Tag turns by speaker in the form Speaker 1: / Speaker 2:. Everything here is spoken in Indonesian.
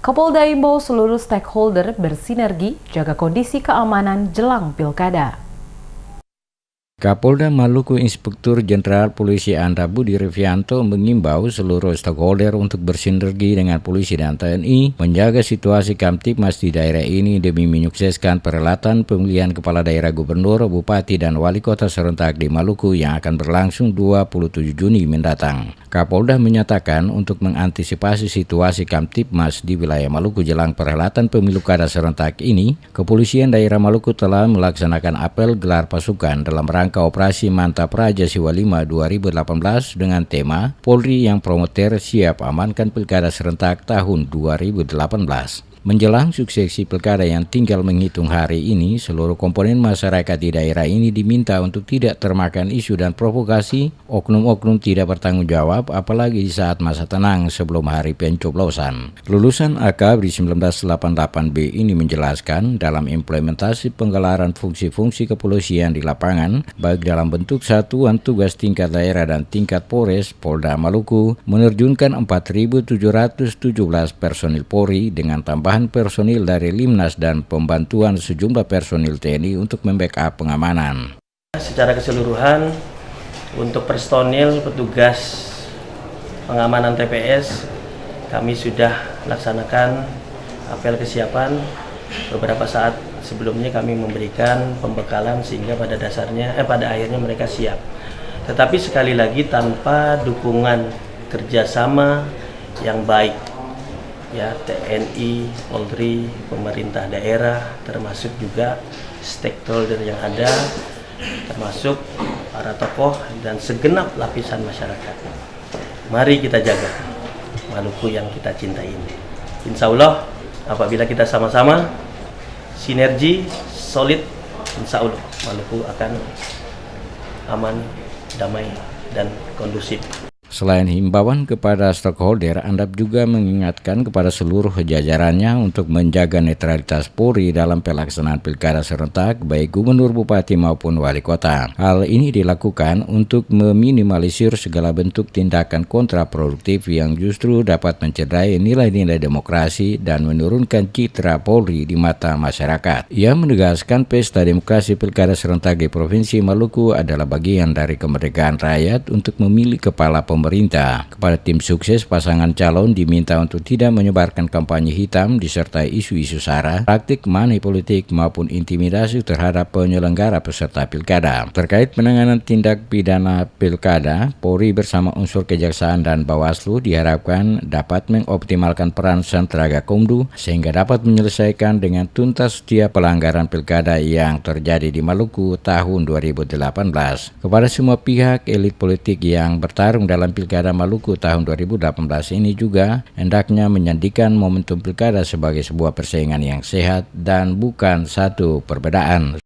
Speaker 1: Kapolda imbau seluruh stakeholder bersinergi jaga kondisi keamanan jelang pilkada.
Speaker 2: Kapolda Maluku Inspektur Jenderal Polisi Andra Budi Revianto mengimbau seluruh stakeholder untuk bersinergi dengan polisi dan TNI menjaga situasi Kamtibmas di daerah ini demi menyukseskan perhelatan pemilihan kepala daerah gubernur, bupati, dan wali kota serentak di Maluku yang akan berlangsung 27 Juni mendatang. Kapolda menyatakan untuk mengantisipasi situasi Kamtibmas di wilayah Maluku jelang perhelatan pemilu kada serentak ini, Kepolisian Daerah Maluku telah melaksanakan apel gelar pasukan dalam rangka Operasi Mantap Raja Siwa 5 2018 dengan tema Polri yang promoter siap amankan pilkada serentak tahun 2018. Menjelang suksesi pilkada yang tinggal menghitung hari ini, seluruh komponen masyarakat di daerah ini diminta untuk tidak termakan isu dan provokasi oknum-oknum tidak bertanggung jawab, apalagi di saat masa tenang sebelum hari pencoblosan. Lulusan AKABRI 1988B ini menjelaskan dalam implementasi penggelaran fungsi-fungsi kepolisian di lapangan, baik dalam bentuk satuan tugas tingkat daerah dan tingkat Polres, Polda Maluku menerjunkan 4.717 personil Polri dengan tambahan personil dari Limnas dan pembantuan sejumlah personil TNI untuk membackup pengamanan.
Speaker 3: Secara keseluruhan untuk personil petugas pengamanan TPS kami sudah laksanakan apel kesiapan. Beberapa saat sebelumnya kami memberikan pembekalan sehingga pada akhirnya mereka siap. Tetapi sekali lagi tanpa dukungan kerjasama yang baik, ya, TNI, Polri, pemerintah daerah, termasuk juga stakeholder yang ada, termasuk para tokoh dan segenap lapisan masyarakat. Mari kita jaga Maluku yang kita cintai ini. Insya Allah apabila kita sama-sama sinergi solid, insya Allah Maluku akan aman, damai, dan kondusif.
Speaker 2: Selain himbauan kepada stakeholder, Andap juga mengingatkan kepada seluruh jajarannya untuk menjaga netralitas Polri dalam pelaksanaan pilkada serentak baik gubernur, bupati maupun wali kota. Hal ini dilakukan untuk meminimalisir segala bentuk tindakan kontraproduktif yang justru dapat mencederai nilai-nilai demokrasi dan menurunkan citra Polri di mata masyarakat. Ia menegaskan pesta demokrasi pilkada serentak di Provinsi Maluku adalah bagian dari kemerdekaan rakyat untuk memilih kepala pemerintah. Kepada tim sukses, pasangan calon diminta untuk tidak menyebarkan kampanye hitam disertai isu-isu sara, praktik money politik maupun intimidasi terhadap penyelenggara peserta pilkada. Terkait penanganan tindak pidana pilkada, Polri bersama unsur Kejaksaan dan Bawaslu diharapkan dapat mengoptimalkan peran sentra Gakumdu sehingga dapat menyelesaikan dengan tuntas setiap pelanggaran pilkada yang terjadi di Maluku tahun 2018. Kepada semua pihak, elit politik yang bertarung dalam Pilkada Maluku tahun 2018 ini juga hendaknya menjadikan momentum pilkada sebagai sebuah persaingan yang sehat dan bukan satu perbedaan.